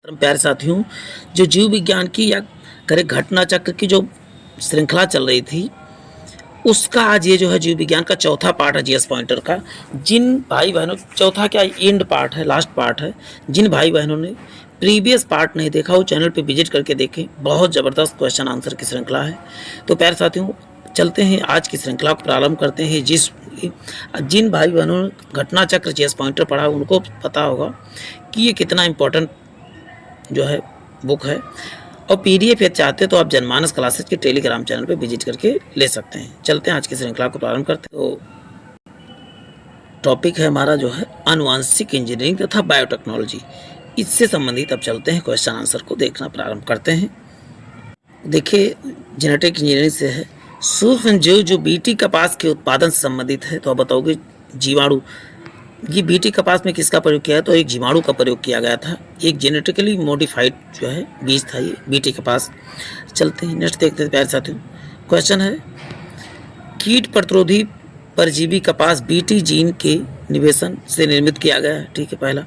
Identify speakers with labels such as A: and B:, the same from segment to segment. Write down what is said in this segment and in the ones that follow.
A: प्यारे साथियों, जो जीव विज्ञान की या करें घटना चक्र की जो श्रृंखला चल रही थी, उसका आज ये जो है जीव विज्ञान का चौथा पार्ट है जीएस पॉइंटर का। जिन भाई बहनों, चौथा क्या एंड पार्ट है, लास्ट पार्ट है। जिन भाई बहनों ने प्रीवियस पार्ट नहीं देखा वो चैनल पे विजिट करके देखें, बहुत ज़बरदस्त क्वेश्चन आंसर की श्रृंखला है। तो प्यारे साथियों, चलते हैं आज की श्रृंखला को प्रारंभ करते हैं। जिन भाई बहनों ने घटना चक्र जीएस पॉइंटर पढ़ा उनको पता होगा कि ये कितना इम्पोर्टेंट जो है बुक है। और पीडीएफ यदि चाहते तो आप जनमानस क्लासेस के टेलीग्राम चैनल पे विजिट करके ले सकते हैं। चलते हैं आज की श्रृंखला को प्रारंभ करते हैं। तो टॉपिक है हमारा जो है आनुवांशिक इंजीनियरिंग तथा बायोटेक्नोलॉजी। इससे संबंधित अब चलते हैं क्वेश्चन आंसर को देखना प्रारंभ करते हैं। देखिए, जेनेटिक इंजीनियरिंग से है सूक्ष्म जीव जो बीटी कपास के उत्पादन से संबंधित है। तो आप बताओगे जीवाणु, ये बीटी कपास में किसका प्रयोग किया है? तो एक जीवाणु का प्रयोग किया गया था। एक जेनेटिकली मॉडिफाइड जो है बीज था ये बीटी कपास। चलते हैं नेक्स्ट देखते हैं प्यारे साथियों। क्वेश्चन है कीट प्रतिरोधी परजीवी कपास बीटी जीन के निवेशन से निर्मित किया गया है। ठीक है, पहला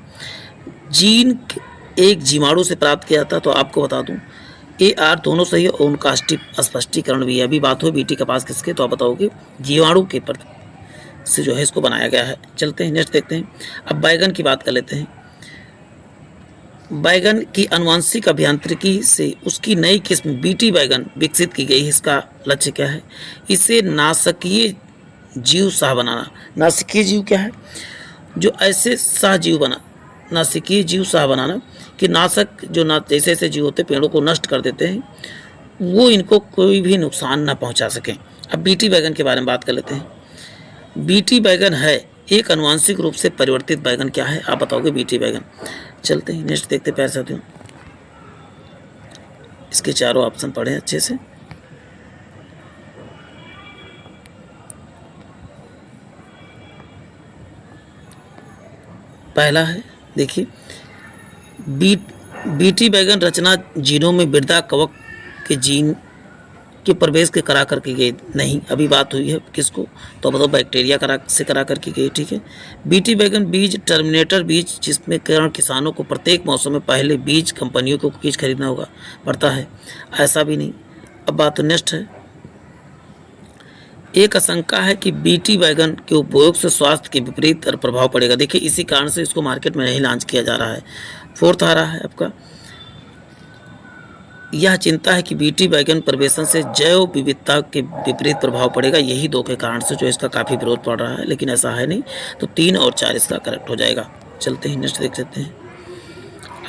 A: जीन एक जीवाणु से प्राप्त किया था। तो आपको बता दूं AR दोनों सही है और उनका स्पष्टीकरण भी है। अभी बात हो बीटी कपास किसके, तो आप बताओगे जीवाणु के से जो है इसको बनाया गया है। चलते हैं नेक्स्ट देखते हैं। अब बैगन की बात कर लेते हैं। बैगन की आनुवंशिक अभियांत्रिकी से उसकी नई किस्म बीटी बैगन विकसित की गई है। इसका लक्ष्य क्या है? इसे नाशकीय जीव सह बनाना। नाशकीय जीव क्या है? जो ऐसे सहजीव बना, नाशकीय जीव सह बनाना कि नाशक जो जैसे ऐसे जीव होते पेड़ों को नष्ट कर देते हैं, वो इनको कोई भी नुकसान ना पहुंचा सकें। अब बीटी बैगन के बारे में बात कर लेते हैं। बीटी बैगन है एक आनुवंशिक रूप से परिवर्तित बैगन। क्या है आप बताओगे? बीटी बैगन। चलते हैं नेक्स्ट देखते हैं प्यारे साथियों। इसके चारों ऑप्शन पढ़ें अच्छे से। पहला है, देखिए बीटी बैगन रचना जीनों में वृद्धा कवक के जीन के प्रवेश के करा कर की गई नहीं। अभी बात हुई है किसको, तो बताओ बैक्टीरिया करा कर की गई। ठीक है, बीटी बैगन बीज टर्मिनेटर बीज जिसमें कारण किसानों को प्रत्येक मौसम में पहले बीज कंपनियों को बीज खरीदना होगा पड़ता है, ऐसा भी नहीं। अब बात तो नेक्स्ट है, एक आशंका है कि बीटी बैगन के उपयोग से स्वास्थ्य के विपरीत प्रभाव पड़ेगा। देखिए, इसी कारण से इसको मार्केट में नहीं लॉन्च किया जा रहा है। फोर्थ आ रहा है आपका, यह चिंता है कि बीटी बैगन प्रवेशन से जैव विविधता के विपरीत प्रभाव पड़ेगा। यही दो के कारण से जो इसका काफ़ी विरोध पड़ रहा है, लेकिन ऐसा है नहीं। तो 3 और 4 इसका करेक्ट हो जाएगा। चलते हैं नेक्स्ट देख सकते हैं।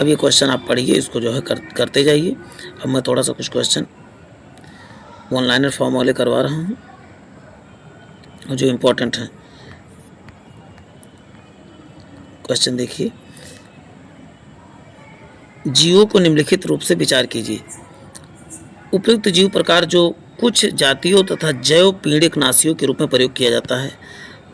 A: अब ये क्वेश्चन आप पढ़िए, इसको जो है करते जाइए। अब मैं थोड़ा सा कुछ क्वेश्चन ऑनलाइनर फॉर्म वाले करवा रहा हूँ और जो इम्पोर्टेंट है। क्वेश्चन देखिए, जीवों को निम्नलिखित रूप से विचार कीजिए। उपयुक्त जीव प्रकार जो कुछ जातियों तथा जैव पीड़कनाशियों के रूप में प्रयोग किया जाता है।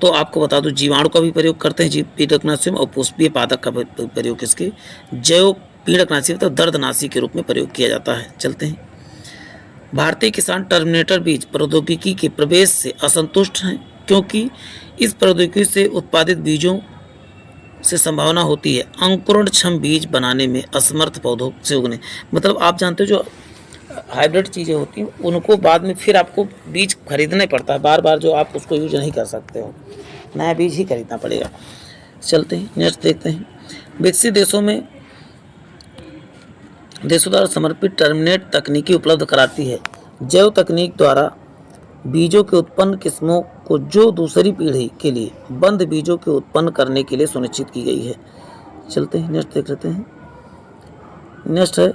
A: तो आपको बता दूं जीवाणु का भी प्रयोग करते हैं जीव पीड़कनाशियों में, और पुष्पीय पादप का प्रयोग किसके जैव पीड़कनाशी तथा दर्दनाशी के रूप में प्रयोग किया जाता है। चलते हैं, भारतीय किसान टर्मिनेटर बीज प्रौद्योगिकी के प्रवेश से असंतुष्ट हैं क्योंकि इस प्रौद्योगिकी से उत्पादित बीजों से संभावना होती है अंकुरणक्षम बीज बनाने में असमर्थ पौधों से उगने। मतलब आप जानते हो जो हाइब्रिड चीज़ें होती हैं उनको बाद में फिर आपको बीज खरीदना ही पड़ता है, बार बार जो आप उसको यूज नहीं कर सकते हो, नया बीज ही खरीदना पड़ेगा। चलते हैं नेक्स्ट देखते हैं। विकसित देशों द्वारा समर्पित टर्मिनेट तकनीकी उपलब्ध कराती है जैव तकनीक द्वारा बीजों के उत्पन्न किस्मों को जो दूसरी पीढ़ी के लिए बंद बीजों के उत्पन्न करने के लिए सुनिश्चित की गई है। चलते हैं नेक्स्ट देख लेते हैं। नेक्स्ट है,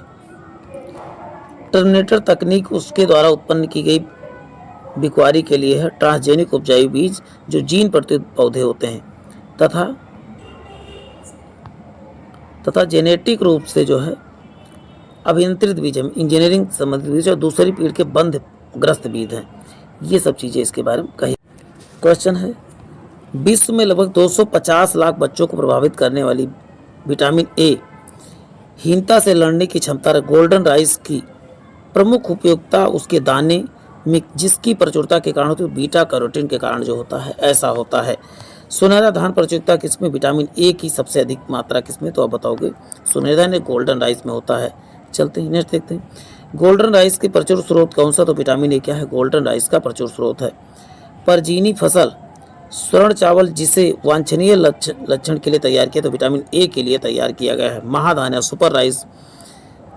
A: टर्मिनेटर तकनीक उसके द्वारा उत्पन्न की गई बिक्वारी के लिए है ट्रांसजेनिक उपजाऊ बीज जो जीन प्रतियुक्त पौधे होते हैं तथा जेनेटिक रूप से जो है अभियंत्रित बीज इंजीनियरिंग संबंधित बीज और दूसरी पीढ़ी के बंध ग्रस्त बीज हैं। ये सब चीज़ें इसके बारे में कही। क्वेश्चन है, विश्व में लगभग 250 लाख बच्चों को प्रभावित करने वाली विटामिन ए हीनता से लड़ने की क्षमता गोल्डन राइस की प्रमुख उपयोगिता उसके दाने में जिसकी प्रचुरता के कारण होती है बीटा कैरोटीन के कारण जो होता है ऐसा होता है। सुनहरा धान प्रचुरता किसमें? विटामिन ए की सबसे अधिक मात्रा किसमें? तो आप बताओगे सुनहरा ने गोल्डन राइस में होता है। चलते हैं नेक्स्ट देखते हैं। गोल्डन राइस के प्रचुर स्रोत कौन सा? तो विटामिन ए क्या है? गोल्डन राइस का प्रचुर स्रोत है। परजीवी फसल स्वर्ण चावल जिसे वांछनीय लक्षण के लिए तैयार किया तो विटामिन ए के लिए तैयार किया गया है। महाधान्य सुपर राइस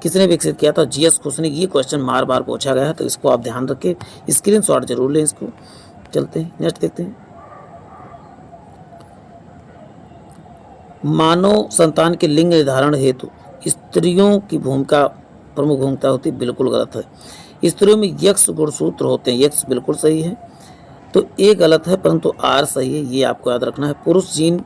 A: किसने विकसित किया था? जीएस खुश ने। ये क्वेश्चन बार बार पूछा गया है तो इसको आप ध्यान रखें, स्क्रीनशॉट जरूर लें इसको। चलते हैं नेक्स्ट देखते हैं। मानव संतान के लिंग निर्धारण हेतु स्त्रियों की भूमिका प्रमुख भूमिका होती है, बिल्कुल गलत है। स्त्रियों में यक्स गुणसूत्र होते हैं, यक्स बिल्कुल सही है, तो ए गलत है परंतु आर सही है, ये आपको याद रखना है। पुरुष जीन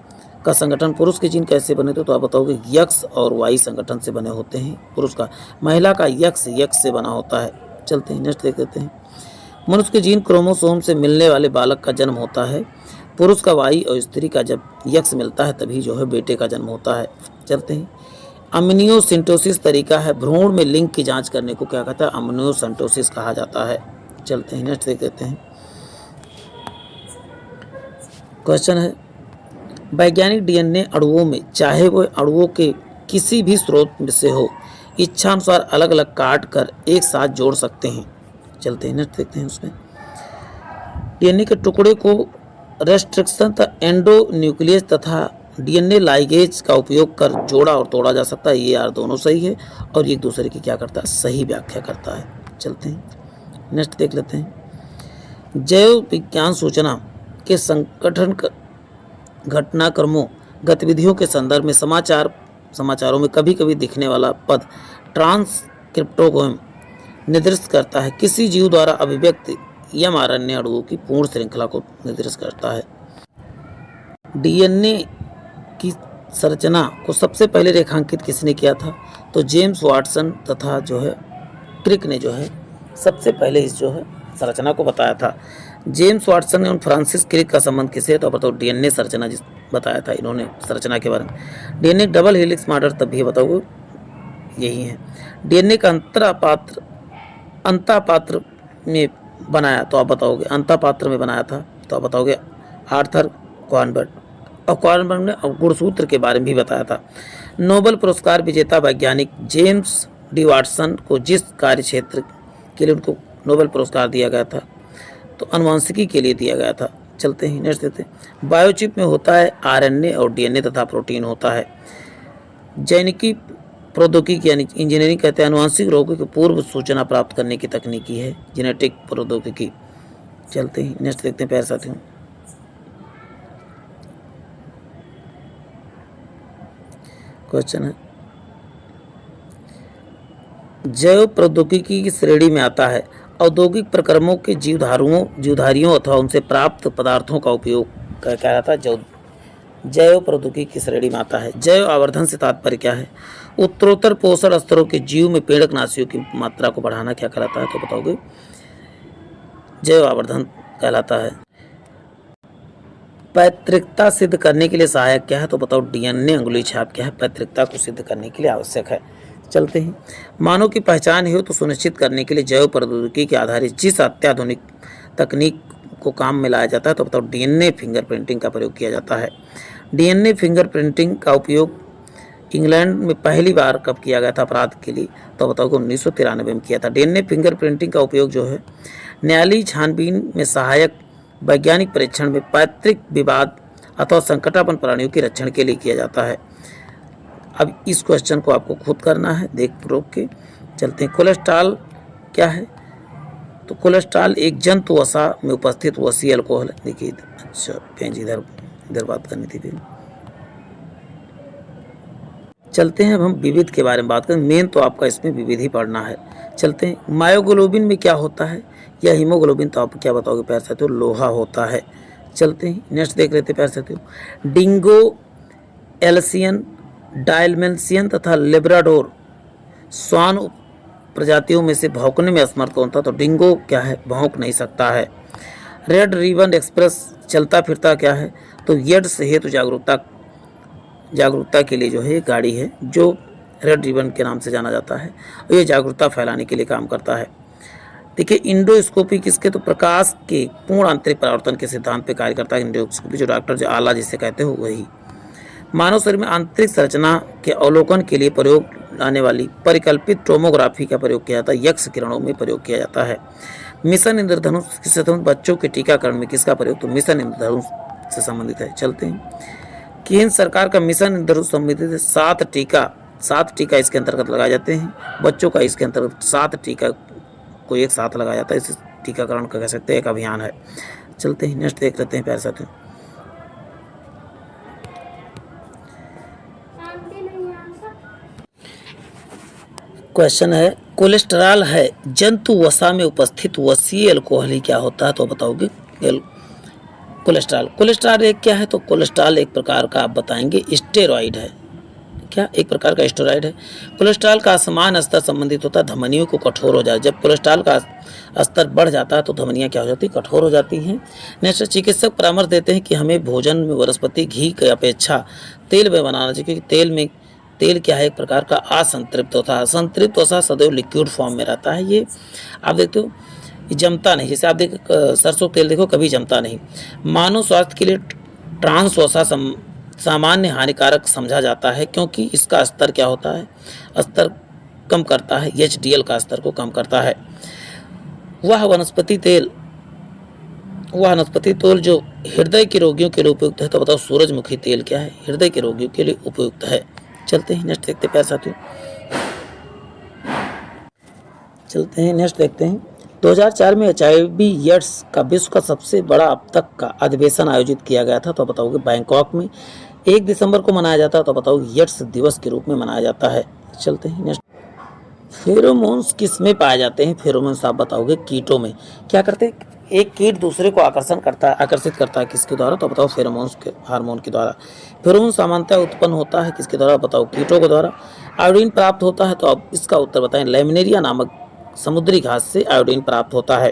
A: का संगठन, पुरुष के जीन कैसे बने थे? तो आप बताओगे यक्स और वाई संगठन से बने होते हैं पुरुष का। महिला का यक्स से बना होता है। चलते हैं नेक्स्ट देख लेते हैं। मनुष्य के जीन क्रोमोसोम से मिलने वाले बालक का जन्म होता है। पुरुष का वाई और स्त्री का जब यक्स मिलता है तभी जो है बेटे का जन्म होता है। चलते हैं। अम्नियोसेंटोसिस तरीका है, भ्रूण में लिंग की जांच करने को क्या कहता है? अम्नियोसेंटोसिस कहा जाता है। चलते हैं नेक्स्ट देख लेते हैं। क्वेश्चन है, वैज्ञानिक डीएनए अणुओं में चाहे वो अणुओं के किसी भी स्रोत से हो इच्छानुसार अलग अलग काट कर एक साथ जोड़ सकते हैं। चलते हैं नेक्स्ट देखते हैं। उसमें डीएनए के टुकड़े को रेस्ट्रिक्शन एंडो न्यूक्लियस तथा डीएनए लाइगेज का उपयोग कर जोड़ा और तोड़ा जा सकता है। ये यार दोनों सही है और एक दूसरे की क्या करता है? सही व्याख्या करता है। चलते हैं नेक्स्ट देख लेते हैं। जैव विज्ञान सूचना के संगठन घटनाक्रमों गतिविधियों के संदर्भ में समाचारों में कभी कभी दिखने वाला पद ट्रांसक्रिप्टोम निर्दिष्ट करता है। किसी जीव द्वारा अभिव्यक्त एमआरएनए अणुओं की पूर्ण श्रृंखला को निर्दिष्ट करता है। डीएनए की संरचना को सबसे पहले रेखांकित किसने किया था? तो जेम्स वाटसन तथा जो है क्रिक ने जो है सबसे पहले इस जो है संरचना को बताया था। जेम्स वाटसन और फ्रांसिस क्रिक का संबंध किसे है? तो बताओ डीएनए संरचना जिस बताया था इन्होंने संरचना के बारे में। डीएनए डबल हेलिक्स मॉडल तब भी बताओ यही है। डीएनए का अंतःपात्र में बनाया तो आप बताओगे अंतःपात्र में बनाया था तो आप बताओगे आर्थर क्वानबर्ट। और क्वानबर्ट ने गुणसूत्र के बारे में भी बताया था। नोबेल पुरस्कार विजेता वैज्ञानिक जेम्स डी वाटसन को जिस कार्य क्षेत्र के लिए उनको नोबेल पुरस्कार दिया गया था तो आनुवंशिकी के लिए दिया गया था। चलते हैं नेक्स्ट देते हैं। बायोचिप में होता है आरएनए और डीएनए तथा प्रोटीन होता है। जैनिकी प्रौद्योगिकी यानी इंजीनियरिंग कहते हैं आनुवंशिक रोगों की पूर्व सूचना प्राप्त करने की तकनीकी है जेनेटिक प्रौद्योगिकी। चलते हैं नेक्स्ट देखते हैं प्यारे साथियों। क्वेश्चन है, जैव प्रौद्योगिकी की श्रेणी में आता है औद्योगिक प्रक्रमों के जीवधारियों अथवा उनसे प्राप्त पदार्थों का उपयोग क्या रहता है? जैव प्रौद्योगिकी की श्रेणी में आता है। जैव आवर्धन से तात्पर्य क्या है? उत्तरोत्तर पोषण स्तरों के जीव में प्रेरकनाशियों की मात्रा को बढ़ाना क्या कहलाता है? तो बताओगे जैव आवर्धन कहलाता है। पैतृकता सिद्ध करने के लिए सहायक क्या है? तो बताओ डीएनए अंगुली छाप क्या है? पैतृकता को सिद्ध करने के लिए आवश्यक है। चलते हैं। मानव की पहचान हो तो सुनिश्चित करने के लिए जैव प्रौद्योगिकी के आधारित जिस अत्याधुनिक तकनीक को काम में लाया जाता है तो बताओ डीएनए फिंगरप्रिंटिंग का प्रयोग किया जाता है। डीएनए फिंगरप्रिंटिंग का उपयोग इंग्लैंड में पहली बार कब किया गया था अपराध के लिए? तो बताओ 1993 में किया था। डीएनए फिंगरप्रिंटिंग का उपयोग जो है न्यायालयी छानबीन में सहायक वैज्ञानिक परीक्षण में पैतृक विवाद अथवा संकटापन्न प्राणियों के रक्षण के लिए किया जाता है। अब इस क्वेश्चन को आपको खुद करना है देख रोक के। चलते हैं। कोलेस्ट्रॉल क्या है? तो कोलेस्ट्रॉल एक जंतु वसा में उपस्थित वसी अल्कोहल। देखिए अच्छा पेंज इधर बात करनी थी फिर। चलते हैं अब हम विविध के बारे में बात करें। मेन तो आपका इसमें विविध ही पढ़ना है। चलते हैं। मायोग्लोबिन में क्या होता है या हीमोग्लोबिन? तो आप क्या बताओगे प्यारे साथियों? लोहा होता है। चलते हैं नेक्स्ट देख लेते हैं प्यारे साथियों। डिंगो, एल्सियन, डायलमेंसियन तथा लेब्राडोर स्वान प्रजातियों में से भौंकने में असमर्थ कौन था? तो डिंगो क्या है? भौंक नहीं सकता है। रेड रिबन एक्सप्रेस चलता फिरता क्या है? तो एड्स हेतु जागरूकता के लिए जो है गाड़ी है जो रेड रिबन के नाम से जाना जाता है और ये जागरूकता फैलाने के लिए काम करता है। देखिए इंडोस्कोपी किसके, तो प्रकाश के पूर्ण आंतरिक परावर्तन के सिद्धांत पे कार्य करता है इंडोस्कोपी, जो डॉक्टर जो आला जिसे कहते हो वही। मानव शरीर में आंतरिक संरचना के अवलोकन के लिए प्रयोग लाने वाली परिकल्पित टोमोग्राफी का प्रयोग किया जाता है, यक्स किरणों में प्रयोग किया जाता है। मिशन इंद्रधनुष किससे संबंधित, बच्चों के टीकाकरण में किसका प्रयोग, तो मिशन इंद्रधनुष से संबंधित है। चलते हैं, केंद्र सरकार का मिशन इंद्रधनुष संबंधित है। 7 टीका इसके अंतर्गत लगाए जाते हैं, बच्चों का इसके अंतर्गत 7 टीका को एक साथ लगाया जाता है, इसे टीकाकरण का कह सकते हैं एक अभियान है। चलते हैं, नेक्स्ट देख लेते हैं प्यारे साथियों। क्वेश्चन है, कोलेस्ट्रॉल है जंतु वसा में उपस्थित वसीय अल्कोहल ही क्या होता है, तो बताओगे कोलेस्ट्रॉल एक क्या है, तो कोलेस्ट्रॉल एक प्रकार का आप बताएंगे स्टेरॉइड है। क्या, एक प्रकार का स्टेरॉइड है। कोलेस्ट्रॉल का असमान स्तर संबंधित होता है धमनियों को कठोर हो जाए, जब कोलेस्ट्रॉल का स्तर बढ़ जाता है तो धमनियां क्या हो जाती है, कठोर हो जाती हैं। नेक्स्ट, चिकित्सक परामर्श देते हैं कि हमें भोजन में वनस्पति घी की अपेक्षा तेल में बनाना चाहिए, क्योंकि तेल क्या है, एक प्रकार का असंतृप्त होता है। असंतृप्त वसा सदैव लिक्विड फॉर्म में रहता है, ये आप देखते हो जमता नहीं। जैसे आप देख सरसों तेल देखो कभी जमता नहीं। मानव स्वास्थ्य के लिए ट्रांस वसा सामान्य हानिकारक समझा जाता है, क्योंकि इसका स्तर क्या होता है, स्तर कम करता है, HDL का स्तर को कम करता है। वह वनस्पति तेल जो हृदय के रोगियों के लिए उपयुक्त है, तो बताओ सूरजमुखी तेल क्या है, हृदय के रोगियों के लिए उपयुक्त है। चलते हैं, नेक्स्ट देखते हैं प्यारे साथियों। चलते हैं, नेक्स्ट देखते हैं। 2004 में HIV एड्स का विश्व का सबसे बड़ा अब तक का अधिवेशन आयोजित किया गया था, तो बताओगे बैंकॉक में। 1 दिसंबर को मनाया जाता है, तो बताओ एड्स दिवस के रूप में मनाया जाता है। चलते हैं, नेक्स्ट। फेरोमोन्स किस में पाए जाते हैं, फेरोमोन्स आप बताओगे कीटों में। क्या करते हैं, एक कीट दूसरे को आकर्षित करता है किसके द्वारा, तो बताओ फेरोमोन्स के हार्मोन के द्वारा। फेरोमोन सामान्यतः उत्पन्न होता है किसके द्वारा, बताओ कीटों के द्वारा। आयोडीन प्राप्त होता है, तो अब इसका उत्तर बताएं। लैमिनेरिया नामक समुद्री घास से आयोडीन प्राप्त होता है।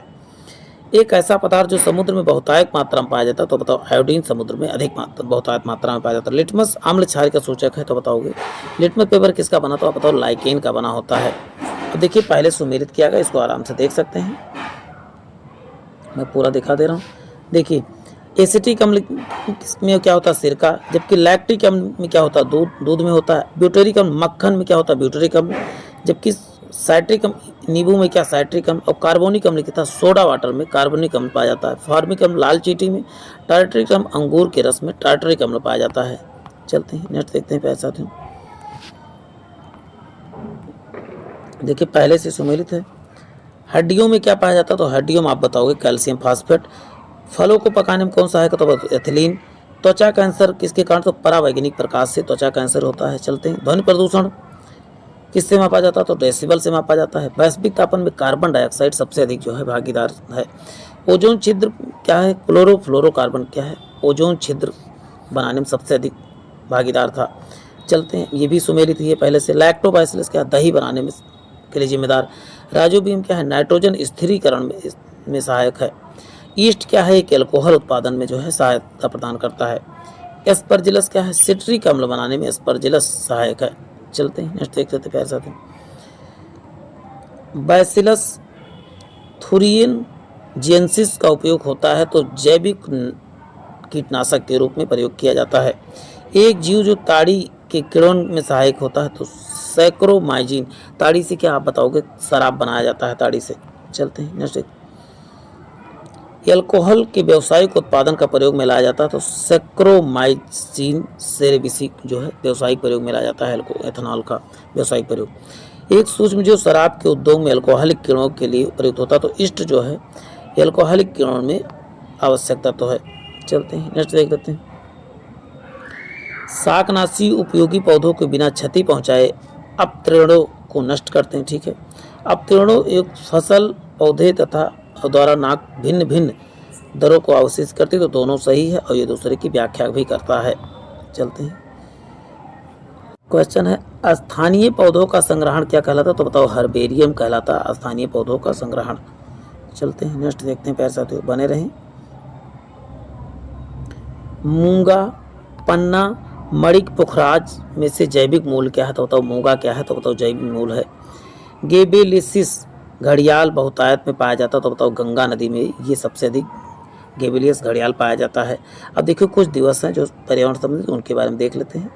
A: एक ऐसा पदार्थ जो समुद्र में बहुतायत मात्रा में पाया जाता है, तो बताओ आयोडीन समुद्र में बहुतायत मात्रा में पाया जाता है। लिटमस आम्ल क्षार का सूचक है, तो बताओगे लिटमस पेपर किसका बना, तो बताओ लाइकेन का बना होता है। तो देखिए पहले सुमेलित किया गया, इसको आराम से देख सकते हैं, मैं पूरा दिखा दे रहा हूँ। देखिए एसिटिक अम्ल में क्या होता है, सिरका, जबकि लैक्टिक अम्ल में क्या होता है, दूध में होता है। ब्यूटेरिक अम्ल मक्खन में क्या होता है, ब्यूटेरिक अम्ल, जबकि साइट्रिक अम्ल नींबू में क्या, साइट्रिक अम्ल। और कार्बोनिक अम्ल क्या था, सोडा वाटर में कार्बोनिक अम्ल पाया जाता है। फॉर्मिक अम्ल लाल चींटी में। टार्टरिक अम्ल अंगूर के रस में टार्टरिक अम्ल पाया जाता है। चलते हैं, नेक्स्ट देखते हैं प्यारे साथियों। देखिए पहले से सुमेलित है। हड्डियों में क्या पाया जाता है, तो हड्डियों में आप बताओगे कैल्शियम फास्फेट। फलों को पकाने में कौन सा है, तो एथिलीन। त्वचा कैंसर किसके कारण, तो परावैज्ञानिक प्रकाश से त्वचा कैंसर होता है। चलते हैं, ध्वनि प्रदूषण किससे मापा जाता है, तो डेसिबल से मापा जाता है। वैश्विक तापमान में कार्बन डाइऑक्साइड सबसे अधिक जो है भागीदार है। ओजोन छिद्र क्या है, क्लोरोफ्लोरोकार्बन क्या है, ओजोन छिद्र बनाने में सबसे अधिक भागीदार था। चलते हैं, ये भी सुमेलित ही है पहले से। लैक्टोबासिलस क्या, दही बनाने में के लिए जिम्मेदार। राइजोबियम क्या है, नाइट्रोजन स्थिरीकरण में सहायक है। ईस्ट क्या है, एक एल्कोहल उत्पादन में जो है सहायता प्रदान करता है। एस्परजिलस क्या है, सिट्रिक अम्ल बनाने में एस्परजिलस सहायक है। चलते हैं, नेक्स्ट देख लेते हैं प्यारे साथियों। बैसिलस थुरिनजेंसिस का उपयोग होता है, तो जैविक कीटनाशक के रूप में प्रयोग किया जाता है। एक जीव जो ताड़ी के किण्वन में सहायक होता है, तो सैक्रोमाइजिन। ताड़ी से क्या आप बताओगे, शराब बनाया जाता है ताड़ी से। चलते हैं, नेक्स्ट। एल्कोहल के व्यावसायिक उत्पादन का प्रयोग में लाया जाता है, तो सैक्रोमाइजिन सेरेबिसी जो है व्यावसायिक प्रयोग में लाया जाता है, एथेनॉल का व्यावसायिक प्रयोग। एक सूक्ष्म जो शराब के उद्योग में एल्कोहलिक किरणों के लिए प्रयुक्त होता है, तो ईस्ट जो है एल्कोहलिक किरणों में आवश्यक तत्व है। चलते हैं, नेक्स्ट देख लेते हैं। शाकनाशी उपयोगी पौधों के बिना क्षति पहुंचाए अपतृणों को नष्ट करते हैं, ठीक है। अपतृणों एक फसल पौधे तथा द्वारा नाक भिन्न भिन्न दरों को अवशेष करती है, तो दोनों सही है और ये दूसरे की व्याख्या भी करता है। चलते हैं, क्वेश्चन है स्थानीय पौधों का संग्रहण क्या कहलाता, तो बताओ हर्बेरियम कहलाता है स्थानीय पौधों का संग्रहण। चलते हैं, नेक्स्ट देखते हैं प्यारे साथियों, बने रहें। मूंगा, पन्ना, मणिक, पुखराज में से जैविक मूल क्या है, तो बताओ मूंगा क्या है, तो बताओ जैविक मूल है। गेबेलिसिस घड़ियाल बहुतायत में पाया जाता है तो बताओ गंगा नदी में ये सबसे अधिक गेबिलियस घड़ियाल पाया जाता है। अब देखिए कुछ दिवस हैं जो पर्यावरण संबंधित, उनके बारे में देख लेते हैं।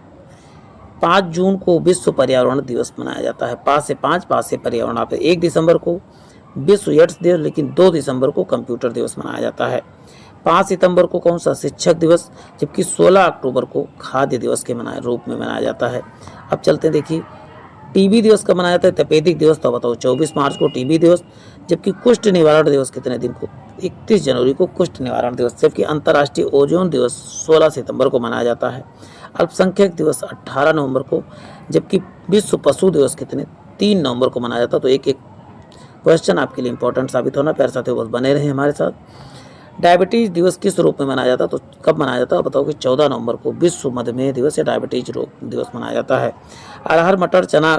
A: 5 जून को विश्व पर्यावरण दिवस मनाया जाता है। 5 से पर्यावरण आप 1 दिसंबर को विश्व एड्स दिवस, लेकिन 2 दिसंबर को कंप्यूटर दिवस मनाया जाता है। 5 सितंबर को कौन सा शिक्षक दिवस, जबकि 16 अक्टूबर को खाद्य दिवस के रूप में मनाया जाता है। अब चलते हैं, देखिए टीबी दिवस कब मनाया जाता है, तपेदिक दिवस तो बताओ 24 मार्च को टीबी दिवस, जबकि कुष्ठ निवारण दिवस कितने दिन को, 31 जनवरी को कुष्ठ निवारण दिवस, जबकि अंतर्राष्ट्रीय ओजोन दिवस 16 सितंबर को मनाया जाता है। अल्पसंख्यक दिवस 18 नवंबर को, जबकि विश्व पशु दिवस कितने 3 नवंबर को मनाया जाता है। तो एक एक क्वेश्चन आपके लिए इंपॉर्टेंट साबित होना, प्यारे साथियों बस बने रहे हमारे साथ। डायबिटीज दिवस किस रूप में मनाया जाता है, तो कब मनाया जाता है बताओ कि 14 नवंबर को विश्व मधुमेह दिवस या डायबिटीज रोग दिवस मनाया जाता है। अरहर, मटर, चना,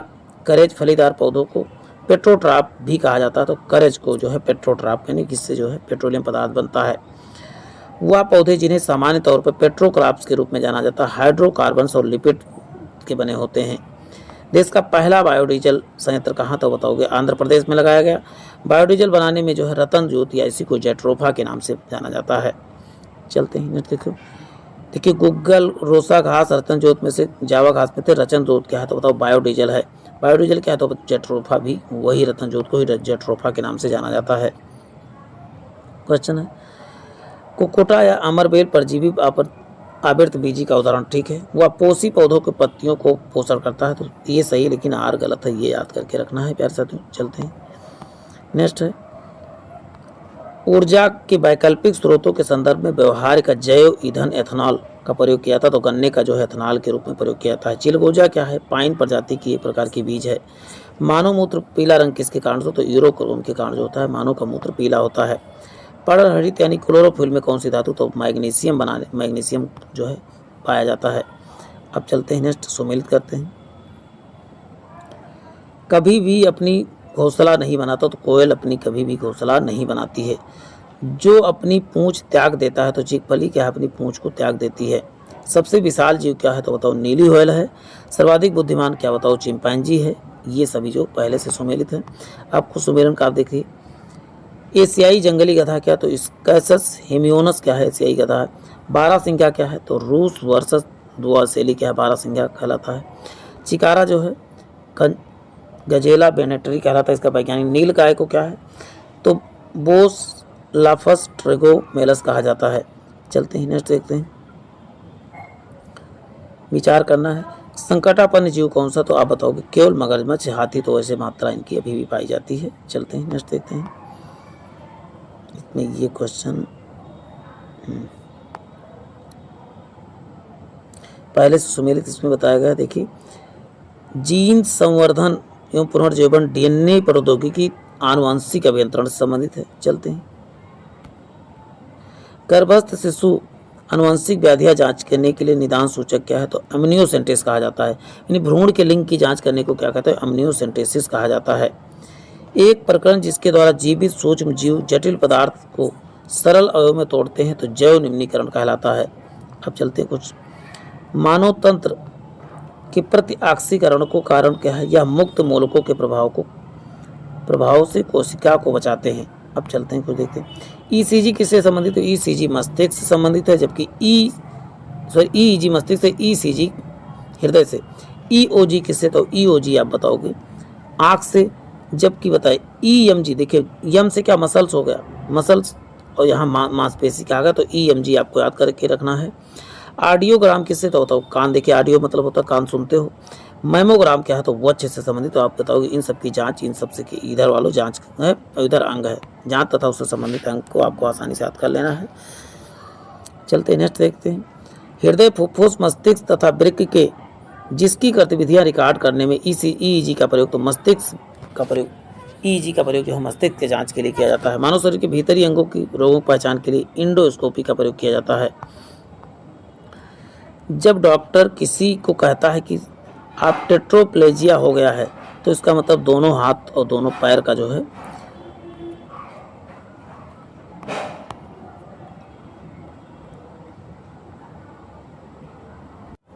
A: करेज फलीदार पौधों को पेट्रोट्राप भी कहा जाता है। तो करेज को जो है पेट्रोट्राप यानी किससे जो है पेट्रोलियम पदार्थ बनता है। वह पौधे जिन्हें सामान्य तौर पर पेट्रोक्राप्स के रूप में जाना जाता है हाइड्रोकार्बन्स और लिपिड के बने होते हैं। देश का पहला बायोडीजल संयंत्र कहाँ था बताओगे, आंध्र प्रदेश में लगाया गया। बायोडीजल बनाने में जो है रतन ज्योति या इसी को जेट्रोफा के नाम से जाना जाता है। चलते हैं देखिए गूगल रोसा घास रतन ज्योत में से जावा घास में थे, रतन ज्योत क्या है तो बताओ बायोडीजल है। बायोडीजल क्या है तो जेट्रोफा भी वही रतन ज्योत को ही जेट्रोफा के नाम से जाना जाता है। क्वेश्चन है कुकुटा या अमरबेल परजीवी आवृत बीजी का उदाहरण, ठीक है। वह पोषी पौधों के पत्तियों को पोषण करता है, तो ये सही है लेकिन आर गलत है, ये याद करके रखना है प्यारे साथियों। चलते हैं नेक्स्ट है ऊर्जा के वैकल्पिक स्रोतों के संदर्भ में व्यवहार का जैव ईंधन एथेनॉल का प्रयोग किया था, तो गन्ने का जो है एथेनॉल के रूप में प्रयोग किया था। चिलगोजा क्या है, पाइन प्रजाति की एक प्रकार की बीज है। मानव मूत्र पीला रंग किसके कारण से, तो यूरोक्रोम के कारण जो होता है मानव का मूत्र पीला होता है। पर्णहरित यानी क्लोरोफिल में कौन सी धातु, तो मैग्नीशियम जो है पाया जाता है। अब चलते हैं नेक्स्ट, सुमेलित करते हैं। कभी भी अपनी घोंसला नहीं बनाता, तो कोयल अपनी कभी भी घोंसला नहीं बनाती है। जो अपनी पूंछ त्याग देता है, तो चिकपली क्या है अपनी पूंछ को त्याग देती है। सबसे विशाल जीव क्या है तो बताओ नीली व्हेल है। सर्वाधिक बुद्धिमान क्या बताओ चिंपैंजी है। ये सभी जो पहले से सुमेलित है। आपको सुमेलन का आप देखिए एशियाई जंगली गधा क्या, तो स्कैसस हेमियोनस क्या है एशियाई गधा है। बारहसिंगा क्या है, तो रूस वर्सस दुआसेली क्या है बारहसिंगा कहलाता है। चिकारा जो है गजेला बेनेटरी कहलाता है, इसका वैज्ञानिक। नील गाय को क्या है, तो बोस लाफस ट्रेगोमेलस कहा जाता है। चलते हैं नेक्स्ट देखते हैं, विचार करना है। संकटापन्न जीव कौन सा, तो आप बताओगे केवल मगरमच्छ, हाथी तो ऐसे मात्रा इनकी अभी भी पाई जाती है। चलते हैं नेक्स्ट देखते हैं, इसमें ये क्वेश्चन पहले से सुमेलित इसमें बताया गया। देखिए जीन संवर्धन एवं पुनर्जीवन डीएनए प्रौद्योगिकी आनुवंशिक अभियंत्रण से संबंधित है। चलते हैं गर्भस्थ शिशु आनुवंशिक व्याधियां जांच करने के लिए निदान सूचक क्या है, तो अम्नियोसेंटेसिस कहा जाता है। यानी भ्रूण के लिंग की जांच करने को क्या कहते हैं, अम्नियोसेंटेसिस कहा जाता है। एक प्रकरण जिसके द्वारा जीवित सूक्ष्म जीव जटिल पदार्थ को सरल अवयव में तोड़ते हैं, तो जैव निम्नीकरण कहलाता है। अब चलते हैं कुछ मानव तंत्र के प्रति ऑक्सीकरण को कारण क्या है, यह मुक्त मूलकों के प्रभाव से कोशिका को बचाते हैं। अब चलते हैं कुछ देखते हैं। ईसीजी किससे संबंधित है, ईसीजी मस्तिष्क से संबंधित है, जबकि ईईजी मस्तिष्क से, ईसीजी हृदय से। ईओजी किससे, तो ईओजी आप बताओगे आँख से, जबकि बताए ईएमजी देखिए यम से क्या मसल्स हो गया, मसल्स और यहाँ मांसपेशी क्या आ गया, तो ईएमजी आपको याद करके रखना है। आडियोग्राम किससे, तो बताओ कान, देखिए आडियो मतलब होता है कान सुनते हो। मैमोग्राम क्या है, तो वक्ष से संबंधित, तो आप बताओगे इन सब की जांच, इन सब से इधर वालों जांच है, इधर अंग है जांच तथा उससे संबंधित अंग को आपको आसानी से याद कर लेना है। चलते हैं नेक्स्ट देखते हैं। हृदय, फुफ्फुस, मस्तिष्क तथा वृक्क के जिसकी गतिविधियां रिकॉर्ड करने में ईईजी का प्रयोग, तो मस्तिष्क का प्रयोग, ईईजी का प्रयोग जो है मस्तिष्क के जांच के लिए किया जाता है। मानव शरीर के भीतरी अंगों की रोगों की पहचान के लिए इंडोस्कोपी का प्रयोग किया जाता है। जब डॉक्टर किसी को कहता है कि आप टेट्रोप्लेजिया हो गया है, तो इसका मतलब दोनों हाथ और दोनों पैर का जो है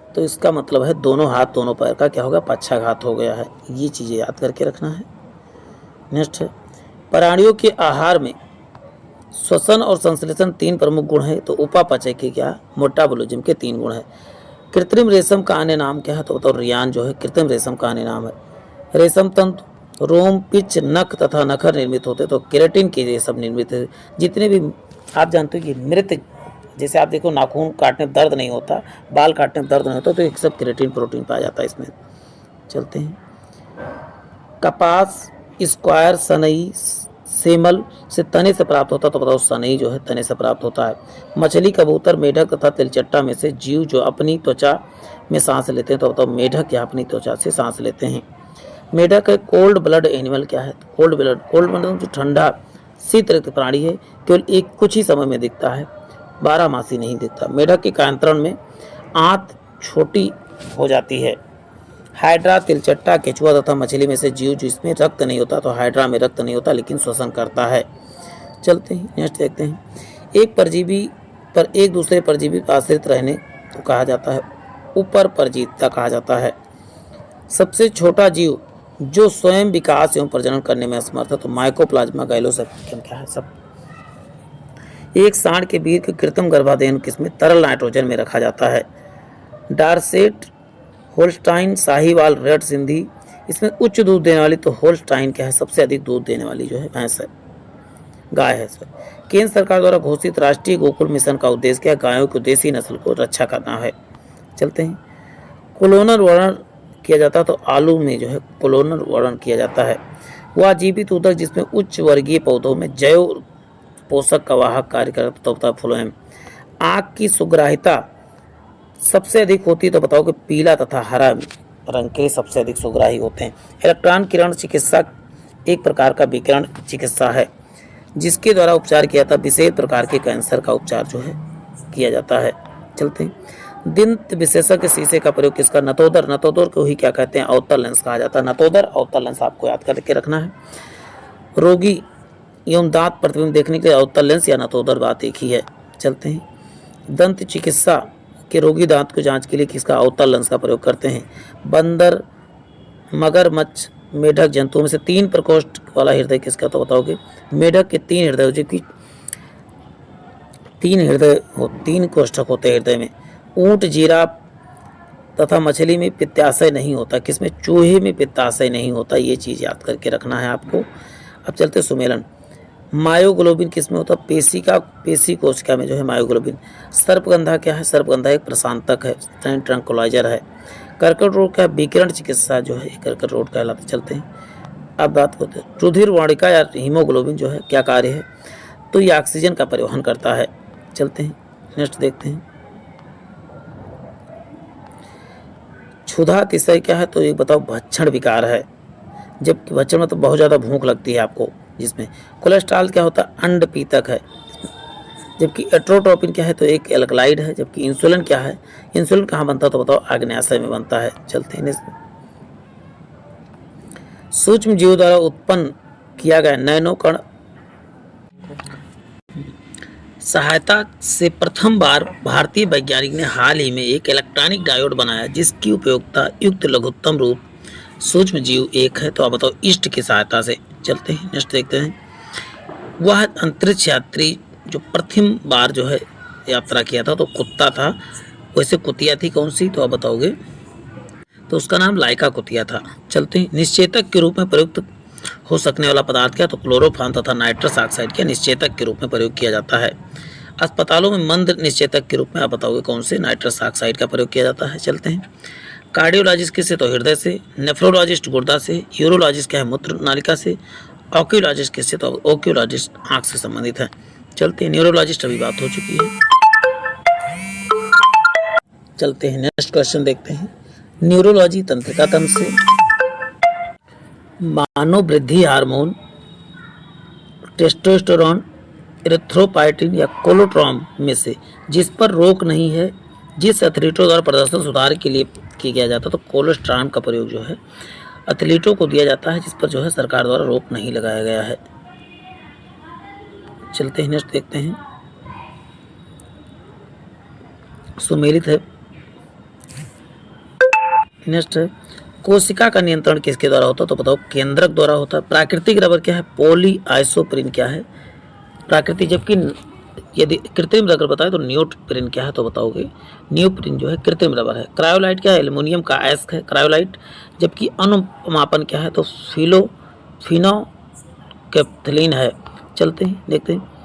A: तो इसका मतलब है दोनों हाथ दोनों पैर का क्या होगा, पक्षाघात हो गया है। ये चीज़ें याद करके रखना है। नेक्स्ट है प्राणियों के आहार में श्वसन और संश्लेषण 3 प्रमुख गुण हैं, तो उपापचय के क्या, मेटाबॉलिज्म के 3 गुण हैं। कृत्रिम रेशम का अन्य नाम क्या है, तो बताओ रियान जो है कृत्रिम रेशम का अन्य नाम है। रेशम तंतु, रोम, पिच, नख तथा नखर निर्मित होते हैं, तो केराटिन के ये सब निर्मित है। जितने भी आप जानते हो कि मृत, जैसे आप देखो नाखून काटने में दर्द नहीं होता, बाल काटने में दर्द नहीं होता, तो एक सब केराटिन प्रोटीन पाया जाता है इसमें। चलते हैं, कपास स्क्वायर सनई सेमल से तने से प्राप्त होता है, तो बताओ सनई जो है तने से प्राप्त होता है। मछली, कबूतर, मेढक तथा तिलचट्टा में से जीव जो अपनी त्वचा में सांस लेते हैं, तो बताओ मेढक या अपनी त्वचा से सांस लेते हैं। मेढक है कोल्ड ब्लड एनिमल क्या है, कोल्ड ब्लड, कोल्ड मतलब जो ठंडा शीत रक्त प्राणी है, केवल एक कुछ ही समय में दिखता है, 12 मासी नहीं दिखता। मेढक के कायांतरण में आंत छोटी हो जाती है। हाइड्रा, तिलचट्टा, केचुआ तथा मछली में से जीव जिसमें रक्त नहीं होता, तो हाइड्रा में रक्त नहीं होता लेकिन श्वसन करता है। चलते हैं नेक्स्ट देखते हैं, एक परजीवी पर एक दूसरे परजीवी पर आश्रित रहने को कहा जाता है, ऊपर परजीविता कहा जाता है। सबसे छोटा जीव जो स्वयं विकास एवं प्रजनन करने में असमर्थ है, तो माइकोप्लाज्मा गाइलोसेप्टिकम क्या है सब। एक सांड के वीर्य के कृत्रिम गर्भाधान किसमें, तरल नाइट्रोजन में रखा जाता है। डारसेट, होल्स्टाइन, साहीवाल, रेड सिंधी, इसमें उच्च दूध देने वाली, तो होल्स्टाइन क्या है सबसे अधिक दूध देने वाली जो है भैंस है, गाय है सर। केंद्र सरकार द्वारा घोषित राष्ट्रीय गोकुल मिशन का उद्देश्य क्या है, गायों की देसी नस्ल को रक्षा करना है। चलते हैं, कोलोनल वर्णन किया जाता है, तो आलू में जो है कोलोनल वर्णन किया जाता है। वह जीवित उदक जिसमें उच्च वर्गीय पौधों में जैव पोषक का वाहक कार्य करता है, फ्लोएम। आँख की सुग्राहिता सबसे अधिक होती है, तो बताओ कि पीला तथा हरा रंग के सबसे अधिक सुग्राही होते हैं। इलेक्ट्रॉन किरण चिकित्सा एक प्रकार का विकिरण चिकित्सा है जिसके द्वारा उपचार किया जाता है, विशेष प्रकार के कैंसर का उपचार जो है किया जाता है। चलते हैं, दंत विशेषज्ञ शीशे का प्रयोग किसका, नतोदर, नतोदर को ही क्या कहते हैं, अवतल लेंस कहा जाता है। नतोदर अवतल लेंस आपको याद करके रखना है। रोगी एवं दांत प्रतिबिंब देखने के लिए अवतल लेंस या नतोदर बात एक ही है। चलते हैं, दंत चिकित्सा के रोगी दांत को जांच के लिए किसका, अवतल लेंस का प्रयोग करते हैं। बंदर, मगरमच्छ, मेढक जंतुओं में से 3 प्रकोष्ठ वाला हृदय किसका, तो बताओगे मेढक के 3 हृदय, जो कि 3 हृदय हो, 3 कोष्ठक होते हैं हृदय में। ऊंट, जिराफ तथा मछली में पित्ताशय नहीं होता, किसमें, चूहे में पित्ताशय नहीं होता, ये चीज़ याद करके रखना है आपको। अब चलते सुमेलन, मायोग्लोबिन किसमें होता है, पेशी कोशिका में जो है मायोग्लोबिन। सर्पगंधा क्या है, सर्पगंधा एक प्रशांतक है, ट्रंकुलाइजर है। कर्कट रोग का विकिरण चिकित्सा जो है कर्कट रोग कहलाता। चलते हैं, अब बात करते हैं रुधिर वाणिका या हीमोग्लोबिन जो है क्या कार्य है, तो ये ऑक्सीजन का परिवहन करता है। चलते हैं नेक्स्ट देखते हैं, क्षुधा अतिशय क्या है, तो ये बताओ भक्षण विकार है, जबकि भक्षण में तो बहुत ज़्यादा भूख लगती है आपको जिसमें। कोलेस्ट्रॉल क्या होता है, अंड पीतक है, जबकि एट्रोट्रोपिन क्या है, तो एक एल्कलाइड है। जबकि इंसुलिन क्या है, इंसुलिन कहाँ बनता है, तो बताओ आग्नेयाशय में बनता है। चलते हैं, सूक्ष्म जीव द्वारा उत्पन्न किया गया नैनो कण सहायता से प्रथम बार भारतीय वैज्ञानिक ने हाल ही में एक इलेक्ट्रॉनिक डायोड बनाया जिसकी उपयोगिता युक्त लघुत्तम रूप सूक्ष्म जीव एक है, तो आप बताओ ईस्ट की सहायता से। चलते हैं नेक्स्ट देखते हैं, वह अंतरिक्ष यात्री जो प्रथम बार जो है यात्रा किया था, तो कुत्ता था। वैसे कुतिया थी कौन सी, तो आप बताओगे, तो उसका नाम लाइका कुतिया था। चलते हैं, निश्चेतक के रूप में प्रयुक्त हो सकने वाला पदार्थ क्या, तो क्लोरोफॉर्म तथा नाइट्रस ऑक्साइड के निश्चेतक के रूप में प्रयोग किया जाता है। अस्पतालों में मंद निश्चेतक के रूप में आप बताओगे कौन से, नाइट्रस ऑक्साइड का प्रयोग किया जाता है। चलते हैं, कार्डियोलॉजिस्ट किससे, तो हृदय से। नेफ्रोलॉजिस्ट गुर्दा से। यूरोलॉजिस्ट क्या है, मूत्र नालिका से। ऑक्यूलॉजिस्ट किससे, तो ऑक्यूलॉजिस्ट आँख से संबंधित है। चलते हैं, न्यूरोलॉजिस्ट अभी बात हो चुकी है। चलते हैं नेक्स्ट क्वेश्चन देखते हैं, न्यूरोलॉजी तंत्रिका तंत्र से। मानव वृद्धि हार्मोन टेस्टोस्टेरोन, इरिथ्रोपाइटिन या कोलोट्रॉम में से जिस पर रोक नहीं है, जिस एथलीटों द्वारा प्रदर्शन सुधार के लिए किया जाता है, तो कोलोस्ट्राम का प्रयोग जो है एथलीटों को दिया जाता है जिस पर जो है सरकार द्वारा रोक नहीं लगाया गया है। चलते हैं नेक्स्ट देखते हैं, सुमेलित है। नेक्स्ट है कोशिका का नियंत्रण किसके द्वारा होता है? तो बताओ केंद्रक द्वारा होता है। प्राकृतिक रबर क्या है? पॉली आइसोप्रीन क्या है? प्राकृतिक। जबकि यदि कृत्रिम रबर बताए तो नियोप्रीन क्या है? तो बताओगे नियोप्रीन जो है कृत्रिम रबर है। क्रायोलाइट क्या है? एल्युमिनियम का अयस्क है क्रायोलाइट। जबकि अनुमापन क्या है? तो फिनोकैप्थलीन है। चलते हैं देखते हैं।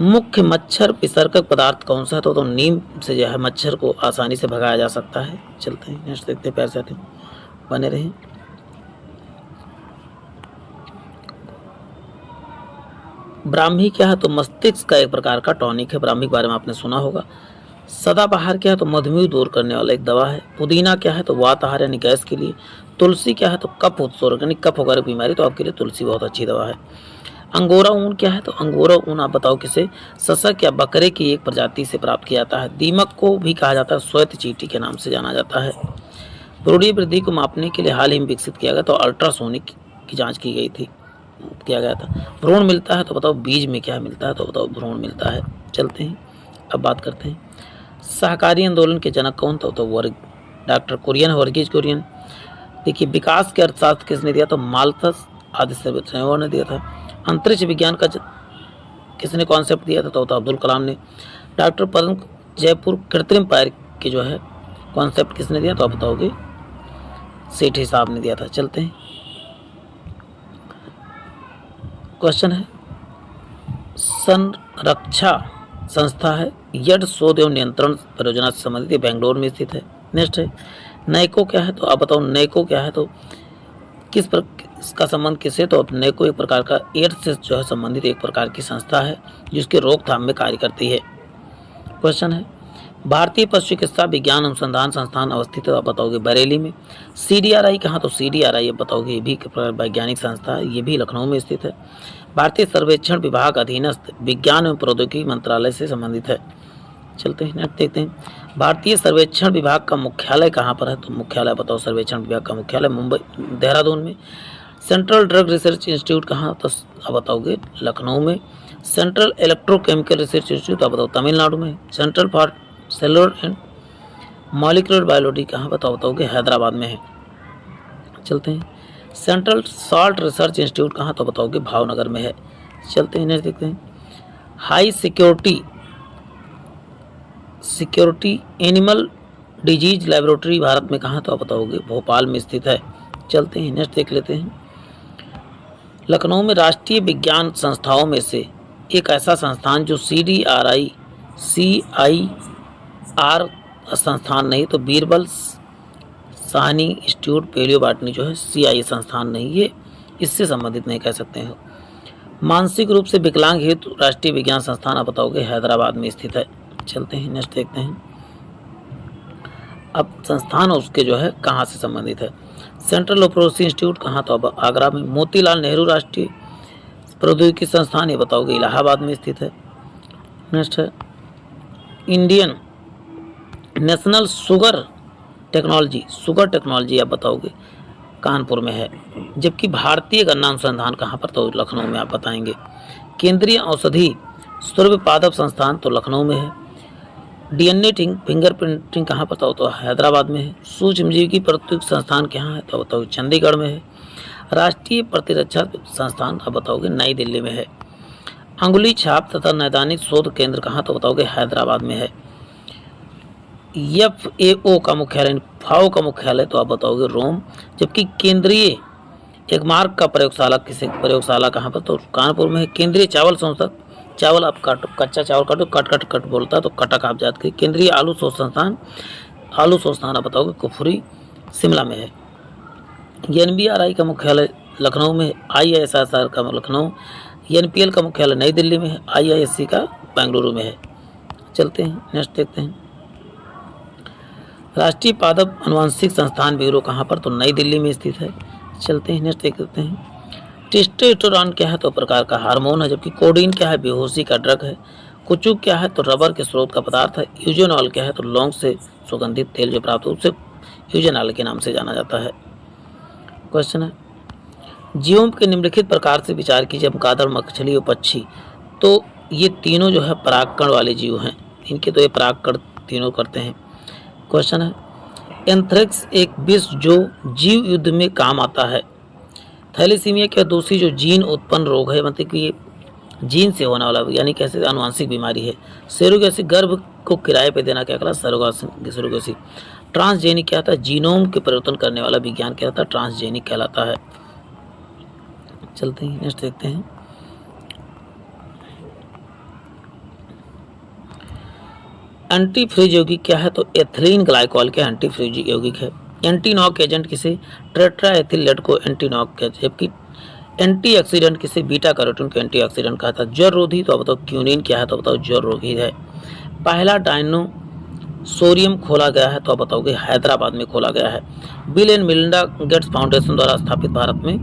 A: मुख्य मच्छर विसर्जक पदार्थ कौन सा है? तो नीम से जो है मच्छर को आसानी से भगाया जा सकता है। चलते हैं नेक्स्ट देखते हैं। प्यार से बने रहें। ब्राह्मी क्या है? तो मस्तिष्क का एक प्रकार का टॉनिक है। ब्राह्मी के बारे में आपने सुना होगा। सदाबहार क्या है? तो मधुमेह दूर करने वाला एक दवा है। पुदीना क्या है? तो वातहार यानी गैस के लिए। तुलसी क्या है? तो कफ उत्सर्ग यानी कफ वगैरह बीमारी, तो आपके लिए तुलसी बहुत अच्छी दवा है। अंगोरा ऊन क्या है? तो अंगोरा ऊन आप बताओ किसे? सशक या बकरे की एक प्रजाति से प्राप्त किया जाता है। दीमक को भी कहा जाता है श्वेत चींटी के नाम से जाना जाता है। भ्रूणीय वृद्धि को मापने के लिए हाल ही में विकसित किया गया तो अल्ट्रासोनिक की जांच की गई थी, किया गया था। भ्रूण मिलता है तो बताओ बीज में क्या मिलता है? तो बताओ भ्रूण मिलता है। चलते हैं अब बात करते हैं सहकारी आंदोलन के जनक कौन था? तो वर्ग डॉक्टर कुरियन, वर्गीज कुरियन। देखिए विकास के अर्थशास्त्र किसने दिया? तो माल्थस आदित्य ने दिया था। अंतरिक्ष विज्ञान का किसने कॉन्सेप्ट दिया था? तो अब्दुल कलाम ने। डॉक्टर पद्म जयपुर कृत्रिम पैर के जो है कॉन्सेप्ट किसने दिया? तो आप बताओगे सेठी साहब ने दिया था। चलते हैं क्वेश्चन है संरक्षा संस्था है यड शोध एवं नियंत्रण परियोजना से संबंधित बेंगलोर में स्थित है। नेक्स्ट है नैको क्या है? तो आप बताओ नैको क्या है? तो किस पर इसका संबंध किससे? तो नैको एक प्रकार का एड्स से जो है संबंधित एक प्रकार की संस्था है जिसके रोकथाम में कार्य करती है। क्वेश्चन है भारतीय पशु चिकित्सा विज्ञान अनुसंधान संस्थान अवस्थित है। आप बताओगे बरेली में। CDRI कहाँ? तो CDRI आप बताओगे ये भी वैज्ञानिक संस्था है, ये भी लखनऊ में स्थित है। भारतीय सर्वेक्षण विभाग अधीनस्थ विज्ञान एवं प्रौद्योगिकी मंत्रालय से संबंधित है। चलते हैं नेक्स्ट देखते हैं भारतीय सर्वेक्षण विभाग का मुख्यालय कहाँ पर है? तो मुख्यालय बताओ सर्वेक्षण विभाग का मुख्यालय मुंबई देहरादून में। सेंट्रल ड्रग रिसर्च इंस्टीट्यूट कहाँ? तो आप बताओगे लखनऊ में। सेंट्रल इलेक्ट्रोकेमिकल रिसर्च इंस्टीट्यूट आप बताओ तमिलनाडु में। Central for cellular and molecular biology कहाँ? बताओगे हैदराबाद में है। चलते हैं सेंट्रल सॉल्ट रिसर्च इंस्टीट्यूट कहाँ? तो बताओगे भावनगर में है। चलते हैं नेक्स्ट देखते हैं high security animal disease laboratory Bharat में कहाँ? तो आप बताओगे भोपाल में स्थित है। चलते हैं नेक्स्ट देख लेते हैं लखनऊ में राष्ट्रीय विज्ञान संस्थाओं में से एक ऐसा संस्थान जो CDRI CIR संस्थान नहीं तो Birbal Sahni institute paleo botany जो है CI संस्थान नहीं, ये इससे संबंधित नहीं कह सकते हैं। मानसिक रूप से विकलांग हेतु राष्ट्रीय विज्ञान संस्थान आप बताओगे हैदराबाद में स्थित है। चलते हैं नेक्स्ट देखते हैं अब संस्थान उसके जो है कहाँ से संबंधित है। सेंट्रल लेप्रोसी इंस्टीट्यूट कहाँ? तो अब आगरा में। मोतीलाल नेहरू राष्ट्रीय प्रौद्योगिकी संस्थान ये बताओगे इलाहाबाद में स्थित है। नेक्स्ट है इंडियन नेशनल शुगर टेक्नोलॉजी आप बताओगे कानपुर में है। जबकि भारतीय गन्ना अनुसंधान कहाँ पर? तो लखनऊ में आप बताएंगे। केंद्रीय औषधि सूर्यपादप संस्थान तो लखनऊ में है। DNA फिंगरप्रिंटिंग कहाँ पर? तो हैदराबाद में है। सूक्ष्मजीवी प्रौद्योगिकी संस्थान कहाँ है? तो बताओगे चंडीगढ़ में है। राष्ट्रीय प्रतिरक्षा संस्थान आप बताओगे नई दिल्ली में है। अंगुली छाप तथा नैदानिक शोध केंद्र कहाँ? तो बताओगे हैदराबाद में है। FAO का मुख्यालय FAO का मुख्यालय तो आप बताओगे रोम। जबकि केंद्रीय एगमार्क का प्रयोगशाला कहाँ पर? तो कानपुर में है। केंद्रीय चावल संस्था चावल आप काटो कच्चा चावल काटो कट बोलता है तो कटक आप याद करिए। केंद्रीय आलू शोध संस्थान आप बताओगे कुफरी शिमला में है। NBRI का मुख्यालय लखनऊ में है। IISR का लखनऊ। NPL का मुख्यालय नई दिल्ली में है। IISc का बेंगलुरु में है। चलते हैं नेक्स्ट देखते हैं राष्ट्रीय पादप अनुवांशिक संस्थान ब्यूरो कहाँ पर? तो नई दिल्ली में स्थित है। चलते हैं नेक्स्ट देखते हैं टेस्टोस्टेरोन क्या है? तो प्रकार का हार्मोन है। जबकि कोडीन क्या है? बेहोशी का ड्रग है। कुचुक क्या है? तो रबर के स्रोत का पदार्थ है। यूजेनॉल क्या है? तो लौंग से सुगंधित तेल जो प्राप्त हो उसे यूजेनॉल के नाम से जाना जाता है। क्वेश्चन है जीवों के निम्नलिखित प्रकार से विचार कीजिए। चमगादड़, मछली और पक्षी तो ये तीनों जो है परागकण वाले जीव हैं। इनके तो ये परागकण तीनों करते हैं। क्वेश्चन है एंथ्रेक्स एक विष जो जीव युद्ध में काम आता है। थैलेसीमिया क्या दूसरी जो जीन उत्पन्न रोग है, मतलब कि ये जीन से होने वाला यानी कैसे आनुवंशिक बीमारी है। सेरोगेसी गर्भ को किराए पे देना क्या कहलाता है, सेरोगेसी। ट्रांसजेनिक क्या था, जीनोम के परिवर्तन करने वाला विज्ञान क्या था, ट्रांसजेनिक कहलाता है। चलते हैं नेक्स्ट देखते हैं। एंटी फ्रीज यौगिक क्या है, तो एथिलीन ग्लाइकॉल क्या एंटी फ्रीज यौगिक है। एंटी नॉक एजेंट किसे, टेट्रा एथिल लेड को एंटी नॉक कहते हैं, जबकि एंटीऑक्सीडेंट किसे, बीटा कैरोटीन को एंटीऑक्सीडेंट कहा था। ज्वर रोधी तो बताओ क्यूनिन क्या है, तो बताओ ज्वर रोधी है। पहला डायनोसोरियम खोला गया है, तो बताओगे हैदराबाद में खोला गया है। Bill and Melinda Gates foundation द्वारा स्थापित भारत में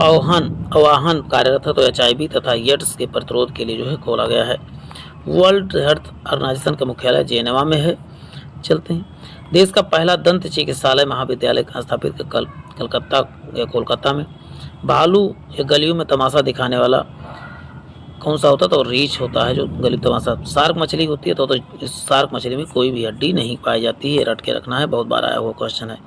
A: आवाहन कार्यरत है, तो HIV तथा एड्स के प्रतिरोध के लिए जो है खोला गया है। वर्ल्ड हेल्थ ऑर्गेनाइजेशन का मुख्यालय जेनेवा में है। चलते हैं। देश का पहला दंत चिकित्सालय महाविद्यालय स्थापित कलकत्ता या कोलकाता में। भालू या गलियों में तमाशा दिखाने वाला कौन सा होता है, तो रीछ होता है जो गली तमाशा। शार्क मछली होती है, तो इस शार्क मछली में कोई भी हड्डी नहीं पाई जाती है, रट के रखना है, बहुत बार आया हुआ क्वेश्चन है।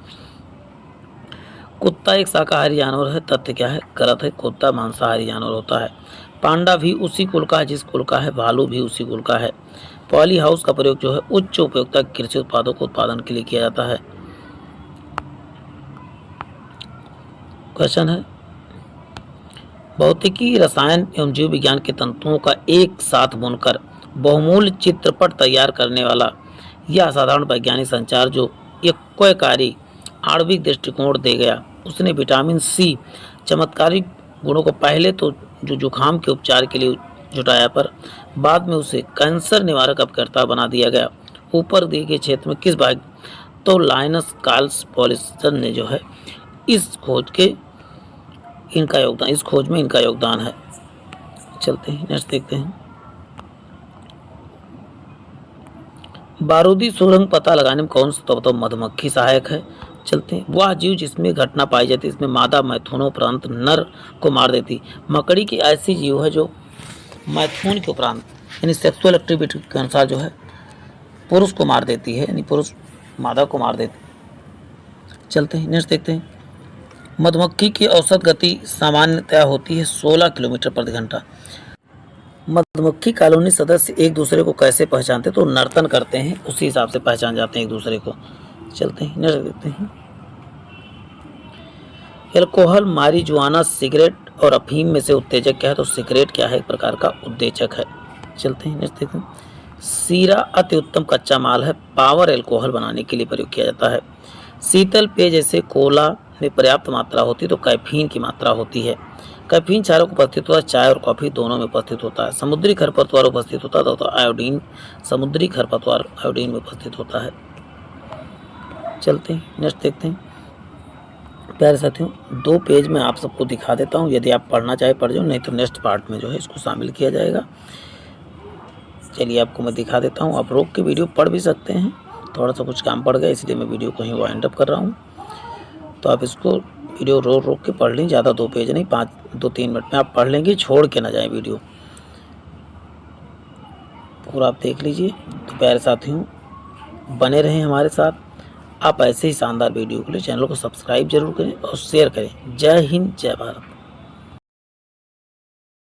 A: कुत्ता एक शाकाहारी जानवर है, तथ्य क्या है, गलत है, कुत्ता मांसाहारी जानवर होता है। पांडा भी उसी कुल का है जिस कुल का है भालू भी उसी कुल का है। पॉली हाउस का प्रयोग जो है उच्च उपयोगिता कृषि उत्पादों को उत्पादन के लिए किया जाता है। क्वेश्चन है, भौतिकी, रसायन एवं जीव विज्ञान के तंतुओं का एक साथ बुनकर बहुमूल्य चित्रपट तैयार करने वाला यह असाधारण वैज्ञानिक संचार जो एक आणविक दृष्टिकोण दे गया, उसने विटामिन C चमत्कारिक गुणों को पहले तो जो जुखाम के उपचार के लिए जुटाया, पर बाद में उसे कैंसर निवारक अपकर्ता बना दिया गया। ऊपर दिए गए क्षेत्र में किस भाग, तो लाइनस कार्ल्स पॉलिसन ने जो है इस खोज में इनका योगदान है। चलते हैं नेक्स्ट देखते हैं। बारूदी सुरंग पता लगाने में कौन सा, तो बताओ मधुमक्खी सहायक है। चलते हैं। वह जीव जिसमें घटना पाई जाती है, इसमें मादा मैथुन उपरांत नर को मार देती। मकड़ी की ऐसी जीव है जो मैथुन के उपरांत यानी सेक्सुअल एक्टिविटी के अनुसार जो है पुरुष को मार देती है, यानी पुरुष मादा को मार देती। चलते हैं नेक्स्ट देखते हैं। मधुमक्खी की औसत गति सामान्यतया होती है 16 किलोमीटर प्रति घंटा। मधुमक्खी कॉलोनी सदस्य एक दूसरे को कैसे पहचानते, तो नर्तन करते हैं, उसी हिसाब से पहचान जाते हैं एक दूसरे को। चलते हैं नेक्स्ट देखते हैं। एल्कोहल, मारिजुआना, सिगरेट और अफीम में से उत्तेजक क्या है, तो सिगरेट क्या है, एक प्रकार का उत्तेजक है। चलते हैं नेक्स्ट देखते हैं। सीरा अति उत्तम कच्चा माल है, पावर एल्कोहल बनाने के लिए प्रयोग किया जाता है। शीतल पेय जैसे कोला में पर्याप्त मात्रा होती है, तो कैफीन की मात्रा होती है। कैफीन चारों को उपस्थित होता है, चाय और कॉफी दोनों में उपस्थित होता है। समुद्री खरपतवार उपस्थित होता है, तो आयोडीन, समुद्री खरपतवार आयोडीन में उपस्थित होता है। चलते हैं नेक्स्ट देखते हैं। प्यारे साथियों, 2 पेज में आप सबको दिखा देता हूँ, यदि आप पढ़ना चाहे पढ़ जाओ, नहीं तो नेक्स्ट पार्ट में जो है इसको शामिल किया जाएगा। चलिए आपको मैं दिखा देता हूँ, आप रोक के वीडियो पढ़ भी सकते हैं, थोड़ा सा कुछ काम पड़ गया इसलिए मैं वीडियो को ही वाइंड अप कर रहा हूँ, तो आप इसको वीडियो रोक के पढ़ लें, ज़्यादा 2 पेज नहीं, 2-3 मिनट में आप पढ़ लेंगे, छोड़ के ना जाए वीडियो पूरा आप देख लीजिए। तो प्यारे साथियों, बने रहें हमारे साथ, आप ऐसे ही शानदार वीडियो के लिए चैनल को सब्सक्राइब जरूर करें और शेयर करें। जय हिंद, जय भारत।